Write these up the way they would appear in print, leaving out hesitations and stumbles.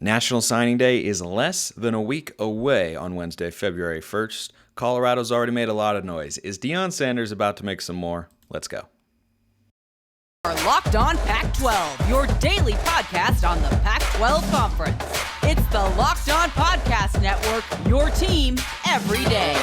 National Signing Day is less than a week away on Wednesday, February 1st. Colorado's already made a lot of noise. Is Deion Sanders about to make some more? Let's go. Our Locked On Pac-12, your daily podcast on the Pac-12 Conference. It's the Locked On Podcast Network, your team every day.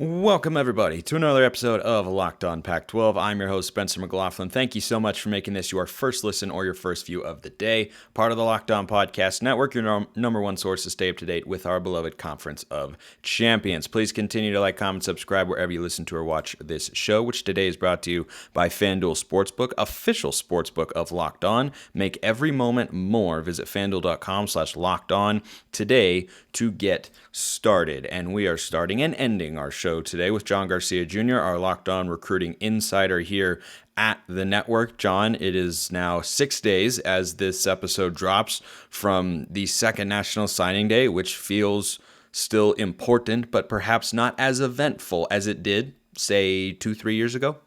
Welcome, everybody, to another episode of Locked On Pac-12. I'm your host, Spencer McLaughlin. Thank you so much for making this your first listen or your first view of the day. Part of the Locked On Podcast Network, your number one source to stay up to date with our beloved Conference of Champions. Please continue to like, comment, subscribe wherever you listen to or watch this show, which today is brought to you by FanDuel Sportsbook, official sportsbook of Locked On. Make every moment more. Visit FanDuel.com/LockedOn today to get started. And we are starting and ending our show today with John Garcia Jr., our Locked On recruiting insider here at the network. John, it is now 6 days as this episode drops from the second National Signing Day, which feels still important, but perhaps not as eventful as it did, say, 2-3 years ago.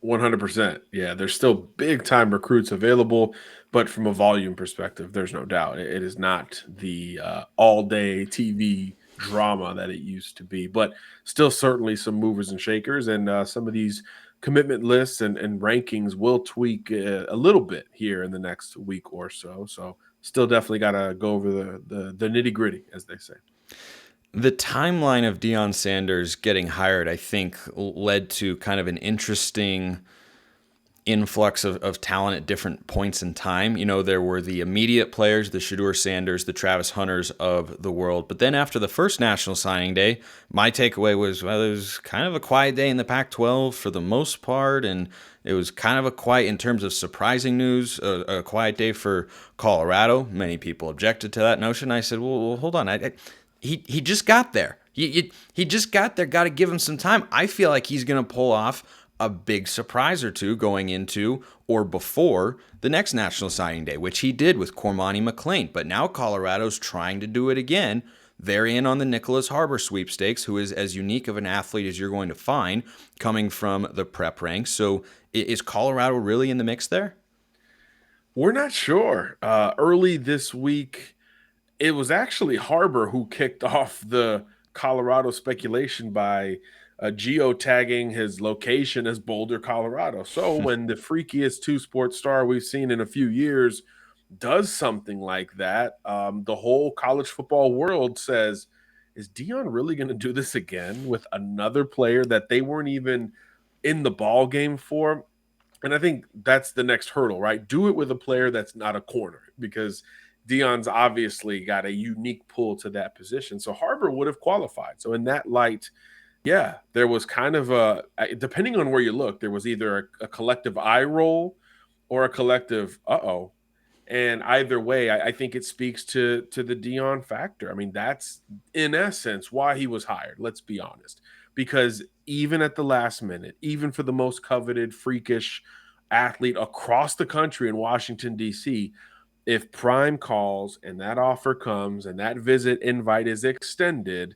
100%. Yeah, there's still big-time recruits available, but from a volume perspective, there's no doubt. It is not the all-day TV drama that it used to be, but still certainly some movers and shakers, and some of these commitment lists and rankings will tweak a little bit here in the next week or so. So still definitely got to go over the nitty-gritty, as they say. The timeline of Deion Sanders getting hired, I think, led to kind of an interesting influx of talent at different points in time. You know, there were the immediate players, the Shedeur Sanders, the Travis Hunters of the world. But then after the first National Signing Day, my takeaway was, well, it was kind of a quiet day in the Pac-12 for the most part, and it was kind of a quiet in terms of surprising news, a quiet day for Colorado. Many people objected to that notion. I said, well hold on. He just got there. He just got there. Got to give him some time. I feel like he's going to pull off a big surprise or two going into or before the next National Signing Day, which he did with Cormani McLean. But now Colorado's trying to do it again. They're in on the Nyckoles Harbor sweepstakes, who is as unique of an athlete as you're going to find coming from the prep ranks. So is Colorado really in the mix there? We're not sure. Early this week, it was actually Harbor who kicked off the Colorado speculation by geotagging his location as Boulder, Colorado. So when the freakiest two-sport star we've seen in a few years does something like that, the whole college football world says, is Deion really going to do this again with another player that they weren't even in the ball game for? And I think that's the next hurdle, right? Do it with a player that's not a corner, because Deion's obviously got a unique pull to that position. So Harbor would have qualified. So in that light, yeah, there was kind of depending on where you look, there was either a collective eye roll or a collective uh-oh. And either way, I think it speaks to the Deion factor. I mean, that's in essence why he was hired. Let's be honest, because even at the last minute, even for the most coveted, freakish athlete across the country in Washington, D.C., if Prime calls and that offer comes and that visit invite is extended,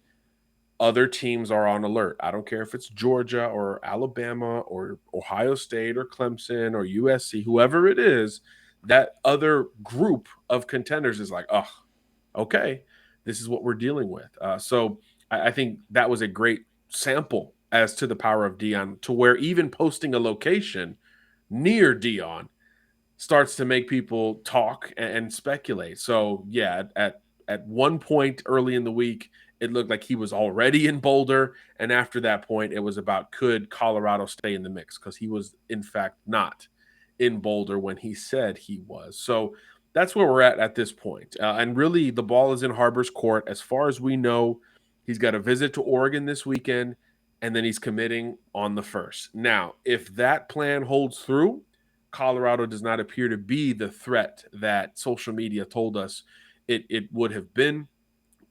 other teams are on alert. I don't care if it's Georgia or Alabama or Ohio State or Clemson or USC, whoever it is, that other group of contenders is like, oh, okay, this is what we're dealing with. So I think that was a great sample as to the power of Deion, to where even posting a location near Deion starts to make people talk and speculate. So yeah, at one point early in the week, it looked like he was already in Boulder. And after that point, it was about, could Colorado stay in the mix? Because he was, in fact, not in Boulder when he said he was. So that's where we're at this point. And really, the ball is in Harbor's court. As far as we know, he's got a visit to Oregon this weekend, and then he's committing on the 1st. Now, if that plan holds through, Colorado does not appear to be the threat that social media told us it would have been.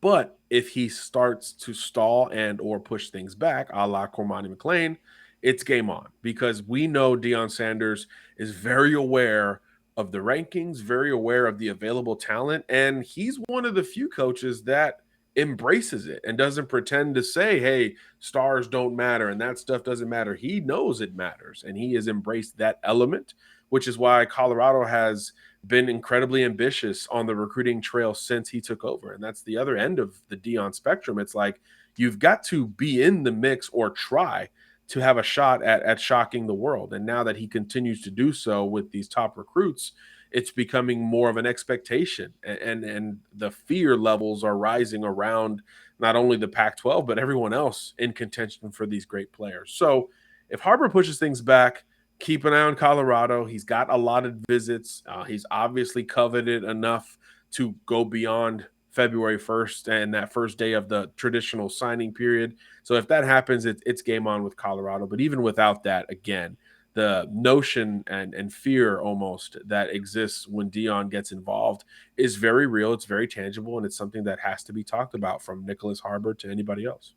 But if he starts to stall and or push things back, a la Cormani McLean, it's game on, because we know Deion Sanders is very aware of the rankings, very aware of the available talent, and he's one of the few coaches that embraces it and doesn't pretend to say, hey, stars don't matter and that stuff doesn't matter. He knows it matters, and he has embraced that element, which is why Colorado has been incredibly ambitious on the recruiting trail since he took over. And that's the other end of the Deion spectrum. It's like you've got to be in the mix or try to have a shot at shocking the world. And now that he continues to do so with these top recruits, it's becoming more of an expectation. And the fear levels are rising around not only the Pac-12, but everyone else in contention for these great players. So if Harbor pushes things back, keep an eye on Colorado. He's got allotted visits. He's obviously coveted enough to go beyond February 1st and that first day of the traditional signing period. So if that happens, it's game on with Colorado. But even without that, again, the notion and fear almost that exists when Deion gets involved is very real. It's very tangible, and it's something that has to be talked about from Nyckoles Harbor to anybody else.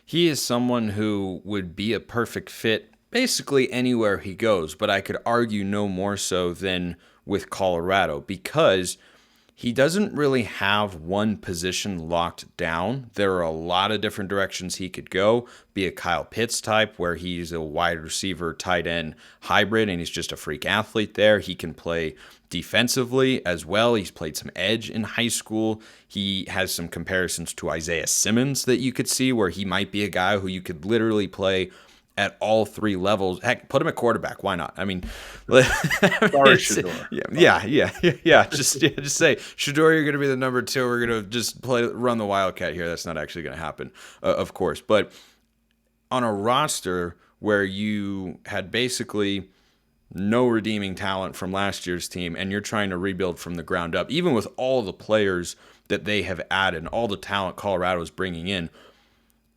He is someone who would be a perfect fit basically anywhere he goes, but I could argue no more so than with Colorado because he doesn't really have one position locked down. There are a lot of different directions he could go, be a Kyle Pitts type where he's a wide receiver, tight end hybrid, and he's just a freak athlete there. He can play defensively as well. He's played some edge in high school. He has some comparisons to Isaiah Simmons that you could see where he might be a guy who you could literally play at all three levels. Heck, put him at quarterback. Why not? I mean, Sorry, Shedeur. Yeah. Just say, Shedeur, you're going to be the number 2. We're going to just run the Wildcat here. That's not actually going to happen, of course. But on a roster where you had basically no redeeming talent from last year's team and you're trying to rebuild from the ground up, even with all the players that they have added and all the talent Colorado is bringing in,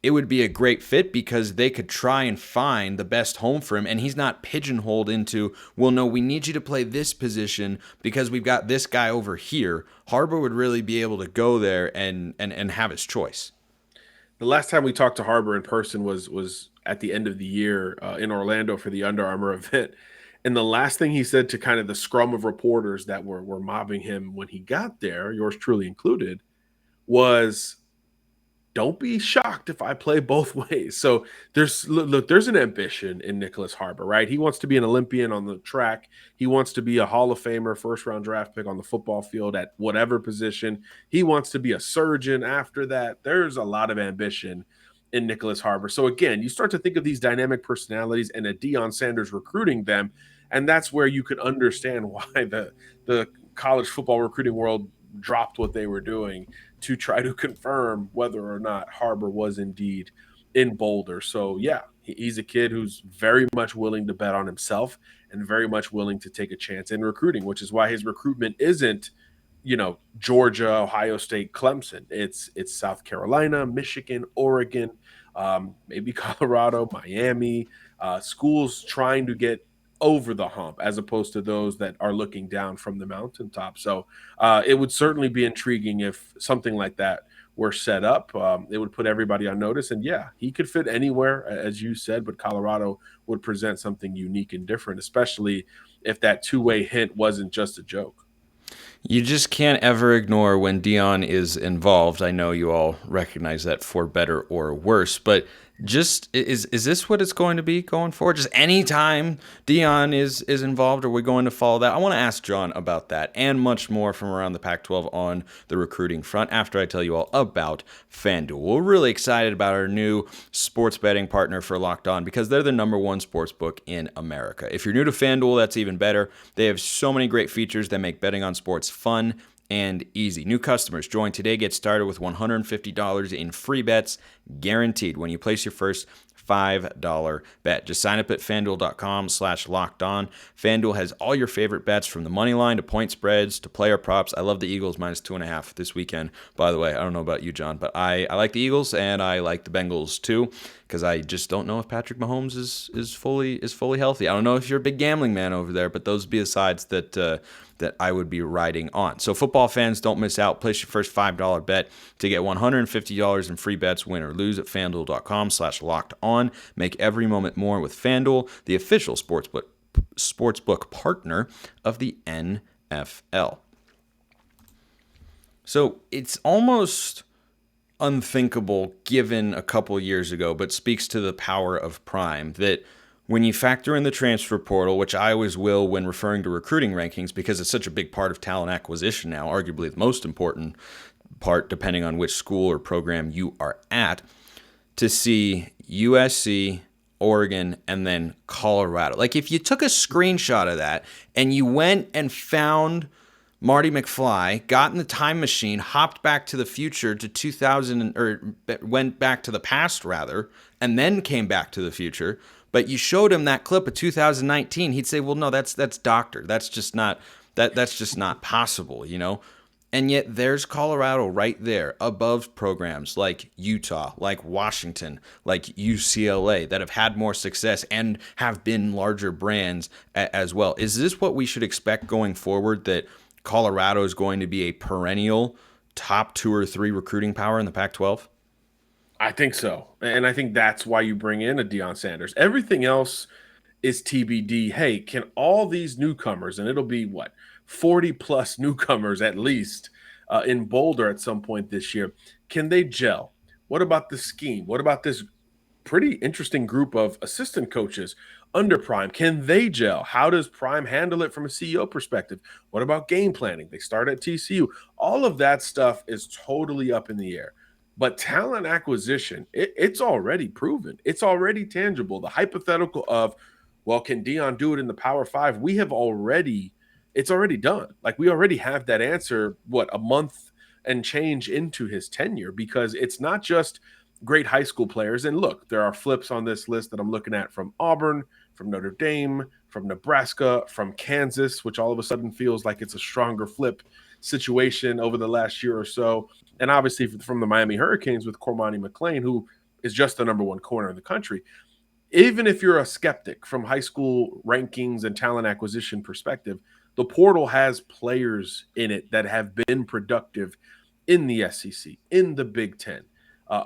it would be a great fit because they could try and find the best home for him, and he's not pigeonholed into, well, no, we need you to play this position because we've got this guy over here. Harbor would really be able to go there and have his choice. The last time we talked to Harbor in person was at the end of the year in Orlando for the Under Armour event. And the last thing he said to kind of the scrum of reporters that were mobbing him when he got there, yours truly included, was, don't be shocked if I play both ways. So there's an ambition in Nyckoles Harbor, right? He wants to be an Olympian on the track. He wants to be a Hall of Famer, first-round draft pick on the football field at whatever position. He wants to be a surgeon after that. There's a lot of ambition in Nyckoles Harbor. So again, you start to think of these dynamic personalities and a Deion Sanders recruiting them, and that's where you could understand why the college football recruiting world dropped what they were doing to try to confirm whether or not Harbor was indeed in Boulder. So yeah, he's a kid who's very much willing to bet on himself and very much willing to take a chance in recruiting, which is why his recruitment isn't, Georgia, Ohio State, Clemson. It's South Carolina, Michigan, Oregon, maybe Colorado, Miami, schools trying to get over the hump as opposed to those that are looking down from the mountaintop. So it would certainly be intriguing if something like that were set up. It would put everybody on notice. And yeah, he could fit anywhere, as you said, but Colorado would present something unique and different, especially if that two-way hint wasn't just a joke. You just can't ever ignore when Deion is involved. I know you all recognize that for better or worse, but just is this what it's going to be going forward? Just any time Deion is involved, are we going to follow that? I want to ask John about that and much more from around the Pac-12 on the recruiting front after I tell you all about FanDuel. We're really excited about our new sports betting partner for Locked On because they're the #1 sports book in America. If you're new to FanDuel, that's even better. They have so many great features that make betting on sports fun and easy. New customers join today. Get started with $150 in free bets guaranteed when you place your first $5 bet. Just sign up at FanDuel.com/lockedon. FanDuel has all your favorite bets from the money line to point spreads to player props. I love the Eagles -2.5 this weekend. By the way, I don't know about you, John, but I like the Eagles and I like the Bengals too because I just don't know if Patrick Mahomes is fully healthy. I don't know if you're a big gambling man over there, but those would be the sides that I would be riding on. So football fans, don't miss out. Place your first $5 bet to get $150 in free bets, win or lose, at FanDuel.com/lockedon. Make every moment more with FanDuel, the official sportsbook sportsbook partner of the NFL. So it's almost unthinkable given a couple years ago, but speaks to the power of Prime, that when you factor in the transfer portal, which I always will when referring to recruiting rankings because it's such a big part of talent acquisition now, arguably the most important part depending on which school or program you are at, to see USC, Oregon, and then Colorado. Like if you took a screenshot of that and you went and found Marty McFly, got in the time machine, hopped back to the future to 2000, or went back to the past rather, and then came back to the future, but you showed him that clip of 2019, he'd say, well, no, that's doctored. That's just not possible, you know? And yet there's Colorado right there above programs like Utah, like Washington, like UCLA that have had more success and have been larger brands as well. Is this what we should expect going forward, that Colorado is going to be a perennial top 2 or 3 recruiting power in the Pac-12? I think so. And I think that's why you bring in a Deion Sanders. Everything else is TBD. Hey, can all these newcomers, and it'll be what, 40 plus newcomers at least in Boulder at some point this year, can they gel? What about the scheme? What about this pretty interesting group of assistant coaches under Prime? Can they gel? How does Prime handle it from a CEO perspective? What about game planning? They start at TCU. All of that stuff is totally up in the air. But talent acquisition, it's already proven. It's already tangible. The hypothetical of, well, can Deion do it in the Power 5? It's already done. Like we already have that answer, a month and change into his tenure, because it's not just great high school players. And look, there are flips on this list that I'm looking at from Auburn, from Notre Dame, from Nebraska, from Kansas, which all of a sudden feels like it's a stronger flip situation over the last year or so. And obviously from the Miami Hurricanes with Cormani McLean, who is just the number 1 corner in the country. Even if you're a skeptic from high school rankings and talent acquisition perspective, the portal has players in it that have been productive in the SEC, in the Big Ten,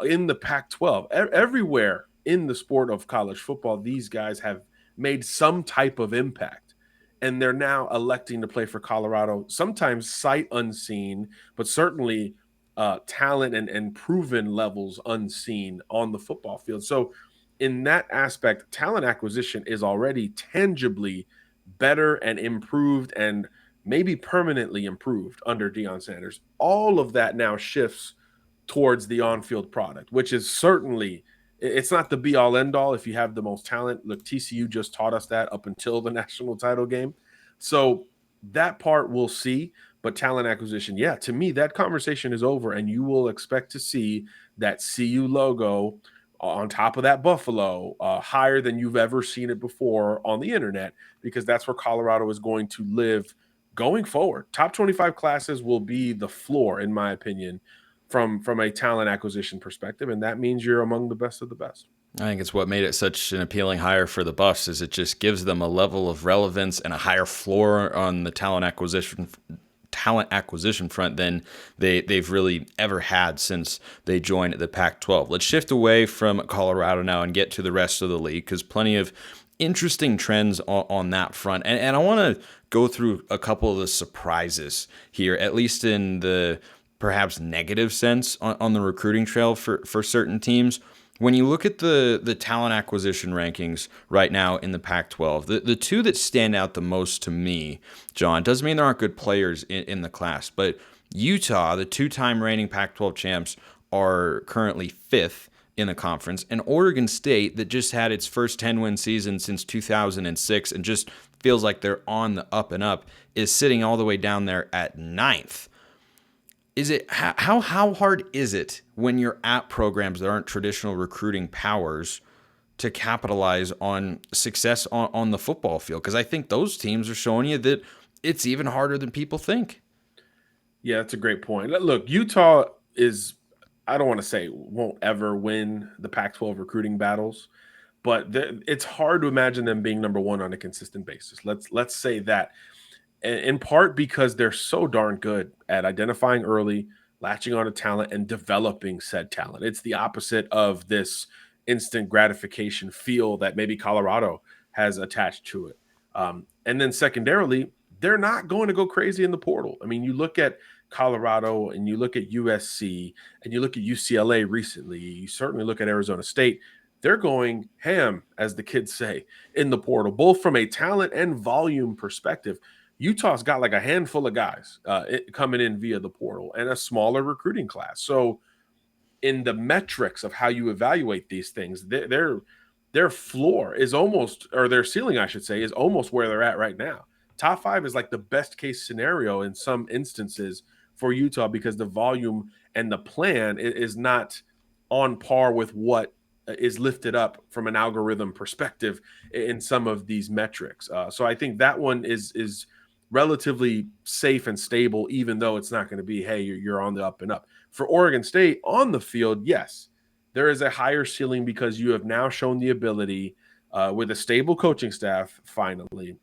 in the Pac-12, everywhere in the sport of college football. These guys have made some type of impact, and they're now electing to play for Colorado, sometimes sight unseen, but certainly talent and proven levels unseen on the football field. So in that aspect, talent acquisition is already tangibly better and improved, and maybe permanently improved under Deion Sanders. All of that now shifts towards the on-field product, which is certainly, it's not the be-all end-all if you have the most talent. Look, TCU just taught us that up until the national title game. So that part we'll see. But talent acquisition, yeah, to me, that conversation is over, and you will expect to see that CU logo on top of that Buffalo higher than you've ever seen it before on the internet, because that's where Colorado is going to live going forward. Top 25 classes will be the floor, in my opinion, from a talent acquisition perspective, and that means you're among the best of the best. I think it's what made it such an appealing hire for the Buffs, is it just gives them a level of relevance and a higher floor on the talent acquisition front than they've really ever had since they joined the Pac-12. Let's shift away from Colorado now and get to the rest of the league, because plenty of interesting trends on that front. And I want to go through a couple of the surprises here, at least in the perhaps negative sense on the recruiting trail for certain teams. When you look at the talent acquisition rankings right now in the Pac-12, the two that stand out the most to me, John, doesn't mean there aren't good players in the class, but Utah, the 2-time reigning Pac-12 champs, are currently 5th in the conference, and Oregon State, that just had its first 10-win season since 2006 and just feels like they're on the up and up, is sitting all the way down there at 9th. Is it how hard is it when you're at programs that aren't traditional recruiting powers to capitalize on success on the football field? Because I think those teams are showing you that it's even harder than people think. Yeah, that's a great point. Look, Utah is, I don't want to say won't ever win the Pac-12 recruiting battles, but it's hard to imagine them being number 1 on a consistent basis. Let's say that. In part because they're so darn good at identifying early, latching on to talent, and developing said talent. It's the opposite of this instant gratification feel that maybe Colorado has attached to it. And then secondarily, they're not going to go crazy in the portal. I mean, you look at Colorado and you look at USC and you look at UCLA recently, you certainly look at Arizona State. They're going ham, as the kids say, in the portal, both from a talent and volume perspective. Utah's got like a handful of guys coming in via the portal and a smaller recruiting class. So in the metrics of how you evaluate these things, their floor is almost, or their ceiling, I should say, is almost where they're at right now. Top 5 is like the best case scenario in some instances for Utah because the volume and the plan is not on par with what is lifted up from an algorithm perspective in some of these metrics. So I think that one is relatively safe and stable, even though it's not going to be, hey, you're on the up and up. For Oregon State on the field, yes, there is a higher ceiling because you have now shown the ability with a stable coaching staff, finally,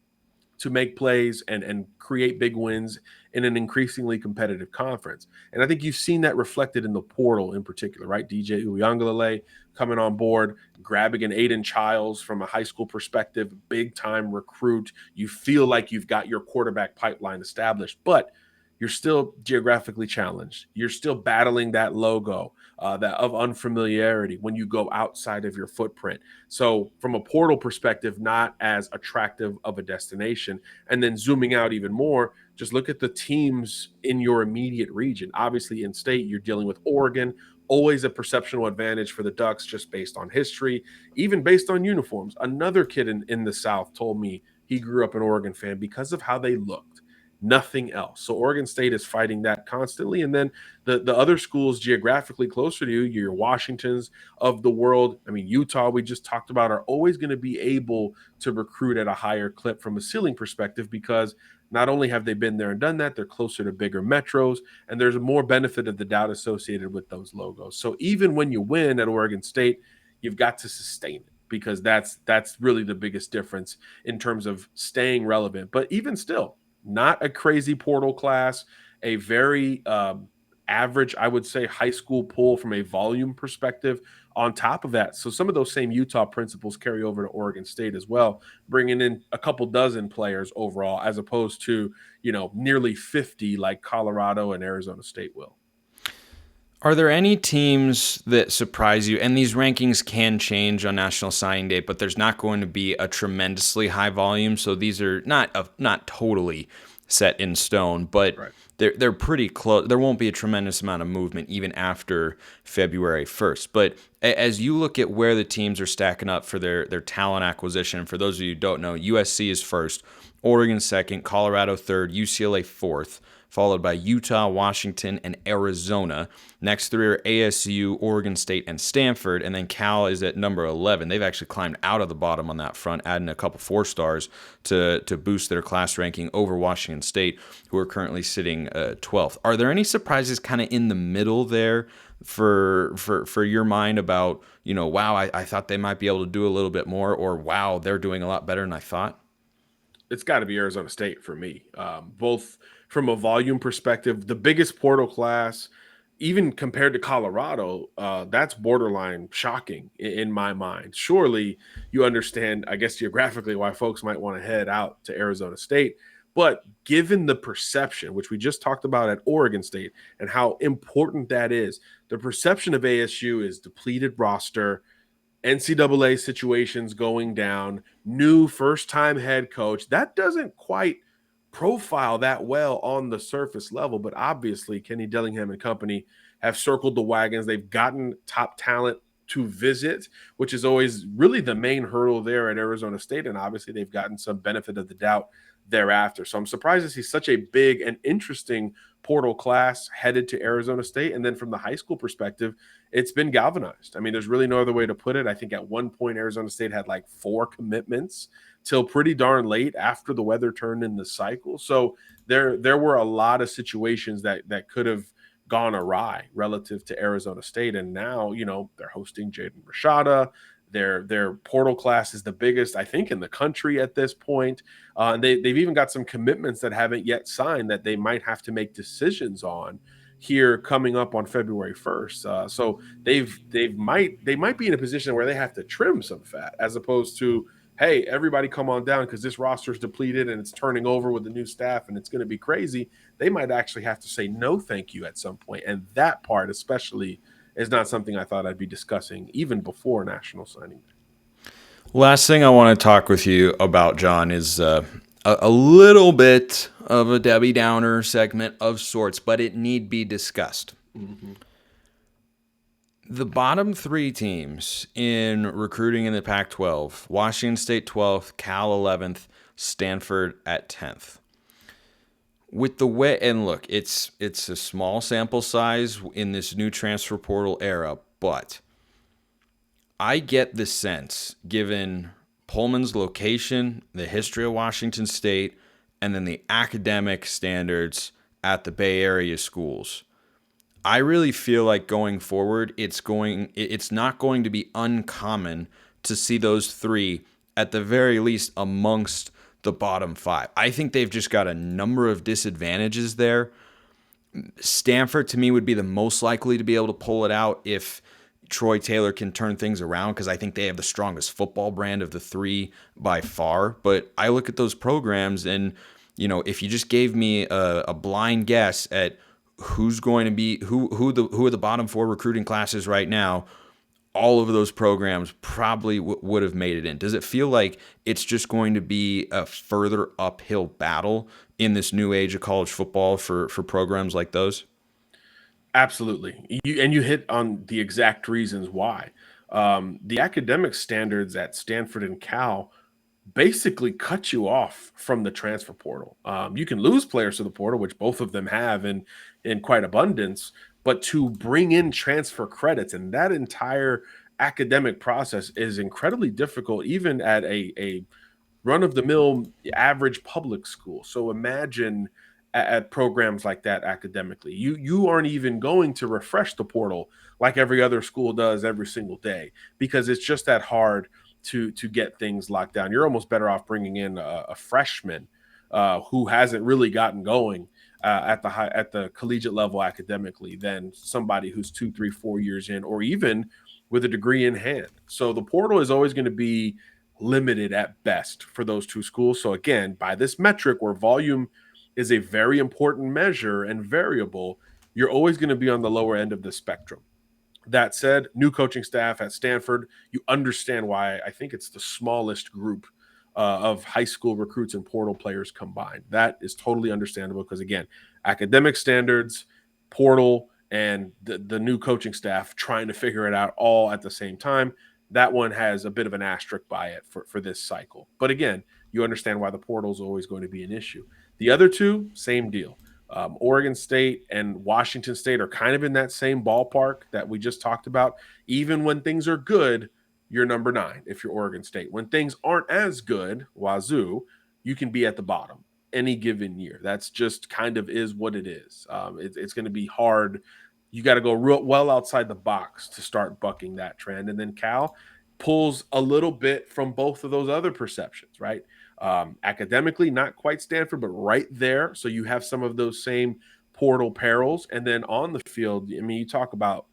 to make plays and create big wins in an increasingly competitive conference. And I think you've seen that reflected in the portal in particular, right? DJ Uiagalelei coming on board, grabbing an Aiden Childs from a high school perspective, big-time recruit. You feel like you've got your quarterback pipeline established, but you're still geographically challenged. You're still battling that logo that of unfamiliarity when you go outside of your footprint. So from a portal perspective, not as attractive of a destination. And then zooming out even more, just look at the teams in your immediate region. Obviously in state, you're dealing with Oregon, always a perceptual advantage for the Ducks just based on history, even based on uniforms. Another kid in the South told me he grew up an Oregon fan because of how they looked. Nothing else. So Oregon State is fighting that constantly. And then the other schools geographically closer to you, your Washingtons of the world, I mean, Utah, we just talked about, are always going to be able to recruit at a higher clip from a ceiling perspective because not only have they been there and done that, they're closer to bigger metros, and there's more benefit of the doubt associated with those logos. So even when you win at Oregon State, you've got to sustain it because that's really the biggest difference in terms of staying relevant. But even still, not a crazy portal class, a very average, I would say, high school pool from a volume perspective on top of that. So some of those same Utah principles carry over to Oregon State as well, bringing in a couple dozen players overall, as opposed to, nearly 50 like Colorado and Arizona State will. Are there any teams that surprise you? And these rankings can change on National Signing Day, but there's not going to be a tremendously high volume. So these are not totally set in stone, but right. They're pretty close. There won't be a tremendous amount of movement even after February 1st. But as you look at where the teams are stacking up for their talent acquisition, for those of you who don't know, USC is first, Oregon second, Colorado third, UCLA fourth, followed by Utah, Washington, and Arizona. Next three are ASU, Oregon State, and Stanford, and then Cal is at number 11. They've actually climbed out of the bottom on that front, adding a couple 4-stars to boost their class ranking over Washington State, who are currently sitting 12th. Are there any surprises kind of in the middle there for your mind about, wow, I thought they might be able to do a little bit more, or wow, they're doing a lot better than I thought? It's got to be Arizona State for me, both from a volume perspective, the biggest portal class, even compared to Colorado, that's borderline shocking in my mind. Surely you understand, I guess, geographically why folks might want to head out to Arizona State. But given the perception, which we just talked about at Oregon State and how important that is, the perception of ASU is depleted roster, NCAA situations going down, new first-time head coach. That doesn't quite profile that well on the surface level, but obviously Kenny Dillingham and company have circled the wagons. They've gotten top talent to visit, which is always really the main hurdle there at Arizona State, and obviously they've gotten some benefit of the doubt thereafter. So I'm surprised to see such a big and interesting portal class headed to Arizona State. And then from the high school perspective, it's been galvanized. I mean, there's really no other way to put it. I think at one point Arizona State had like 4 commitments till pretty darn late after the weather turned in the cycle. So there were a lot of situations that could have gone awry relative to Arizona State. And now, they're hosting Jaden Rashada. Their portal class is the biggest, I think, in the country at this point. And they've even got some commitments that haven't yet signed that they might have to make decisions on here coming up on February 1st. So they might be in a position where they have to trim some fat as opposed to hey, everybody come on down because this roster is depleted and it's turning over with the new staff and it's going to be crazy, they might actually have to say no thank you at some point. And that part especially is not something I thought I'd be discussing even before National Signing Day. Last thing I want to talk with you about, John, is a little bit of a Debbie Downer segment of sorts, but it need be discussed. Mm-hmm. The bottom three teams in recruiting in the Pac-12, Washington State 12th, Cal 11th, Stanford at 10th. With the way, and look, it's a small sample size in this new transfer portal era, but I get the sense, given Pullman's location, the history of Washington State, and then the academic standards at the Bay Area schools, I really feel like going forward, it's not going to be uncommon to see those three, at the very least, amongst the bottom five. I think they've just got a number of disadvantages there. Stanford, to me, would be the most likely to be able to pull it out if Troy Taylor can turn things around, because I think they have the strongest football brand of the three by far. But I look at those programs and, if you just gave me a blind guess at who's going to be who are the bottom four recruiting classes right now, all of those programs probably would have made it in. Does it feel like it's just going to be a further uphill battle in this new age of college football for programs like those? Absolutely. You hit on the exact reasons why. The academic standards at Stanford and Cal basically cut you off from the transfer portal. You can lose players to the portal, which both of them have in quite abundance, but to bring in transfer credits and that entire academic process is incredibly difficult, even at a run-of-the-mill average public school. So imagine at programs like that academically. You aren't even going to refresh the portal like every other school does every single day, because it's just that hard to get things locked down. You're almost better off bringing in a freshman who hasn't really gotten going at the collegiate level academically than somebody who's 2, 3, 4 years in, or even with a degree in hand. So the portal is always going to be limited at best for those two schools. So again, by this metric where volume is a very important measure and variable, you're always going to be on the lower end of the spectrum. That said, new coaching staff at Stanford, you understand why I think it's the smallest group of high school recruits and portal players combined. That is totally understandable because, again, academic standards, portal, and the new coaching staff trying to figure it out all at the same time. That one has a bit of an asterisk by it for this cycle. But again, you understand why the portal is always going to be an issue. The other two, same deal. Oregon State and Washington State are kind of in that same ballpark that we just talked about. Even when things are good, you're number 9 if you're Oregon State. When things aren't as good, Wazoo, you can be at the bottom any given year. That's just kind of is what it is. It's going to be hard. You got to go real well outside the box to start bucking that trend. And then Cal pulls a little bit from both of those other perceptions, right? Academically, not quite Stanford, but right there. So you have some of those same portal perils. And then on the field, I mean, you talk about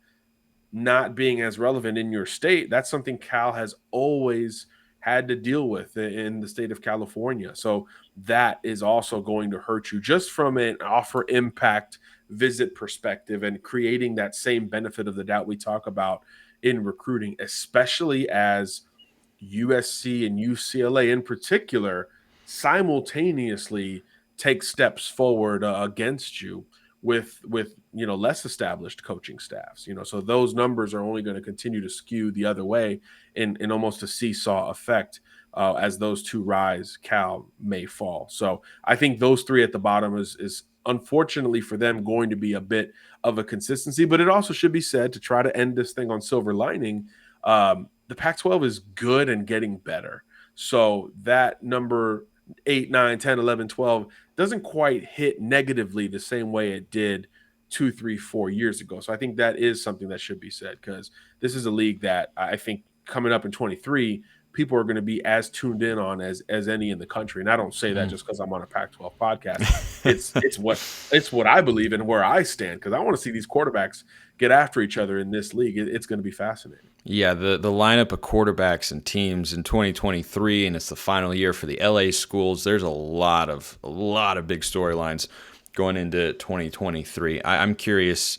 not being as relevant in your state. That's something Cal has always had to deal with in the state of California. So that is also going to hurt you just from an offer impact visit perspective and creating that same benefit of the doubt we talk about in recruiting, especially as USC and UCLA in particular simultaneously take steps forward against you with less established coaching staffs. So those numbers are only going to continue to skew the other way in almost a seesaw effect. As those two rise, Cal may fall. So I think those three at the bottom is unfortunately for them going to be a bit of a consistency, but it also should be said, to try to end this thing on silver lining, the Pac-12 is good and getting better. So that number 8, 9, 10, 11, 12 doesn't quite hit negatively the same way it did 2, 3, 4 years ago. So I think that is something that should be said, because this is a league that I think coming up in 23, people are going to be as tuned in on as any in the country. And I don't say that just because I'm on a Pac-12 podcast. It's what I believe and where I stand, because I want to see these quarterbacks get after each other in this league. It's going to be fascinating. Yeah, the lineup of quarterbacks and teams in 2023, and it's the final year for the LA schools. There's a lot of big storylines going into 2023. I'm curious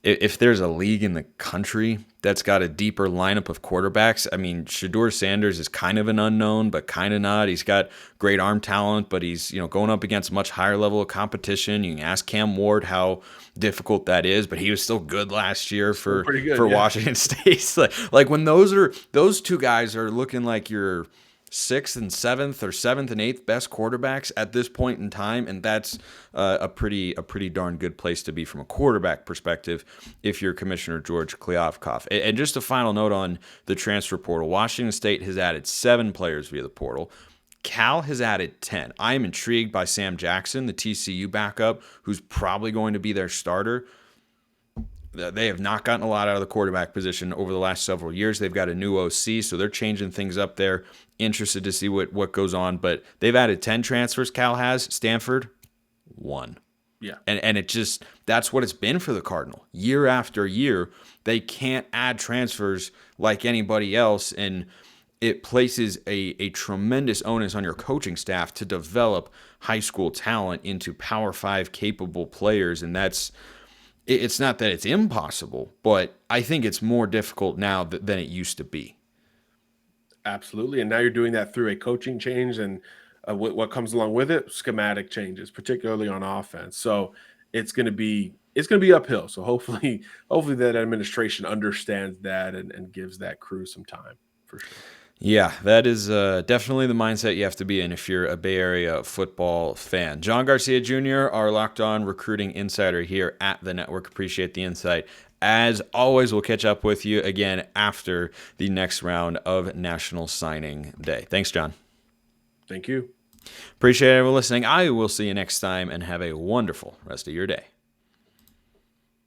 if there's a league in the country that's got a deeper lineup of quarterbacks. I mean, Shedeur Sanders is kind of an unknown, but kind of not. He's got great arm talent, but he's going up against much higher level of competition. You can ask Cam Ward how difficult that is, but he was still good last year for Washington State. like when those two guys are looking like your 6th and 7th or 7th and 8th best quarterbacks at this point in time, and that's a pretty darn good place to be from a quarterback perspective if you're Commissioner George Kliavkoff. And just a final note on the transfer portal. Washington State has added 7 players via the portal. Cal has added 10. I am intrigued by Sam Jackson, the TCU backup, who's probably going to be their starter. They have not gotten a lot out of the quarterback position over the last several years. They've got a new OC, so they're changing things up there. Interested to see what goes on, but they've added 10 transfers, Cal has. Stanford, 1. Yeah. And it just, that's what it's been for the Cardinal. Year after year, they can't add transfers like anybody else, and it places a tremendous onus on your coaching staff to develop high school talent into Power 5 capable players, and it's not that it's impossible, but I think it's more difficult now than it used to be. Absolutely. And now you're doing that through a coaching change, and what comes along with it, schematic changes, particularly on offense. So it's going to be uphill. So hopefully that administration understands that and gives that crew some time, for sure. Yeah, that is definitely the mindset you have to be in if you're a Bay Area football fan. John Garcia Jr., our Locked On recruiting insider here at the network. Appreciate the insight. As always, we'll catch up with you again after the next round of National Signing Day. Thanks, John. Thank you. Appreciate everyone listening. I will see you next time, and have a wonderful rest of your day.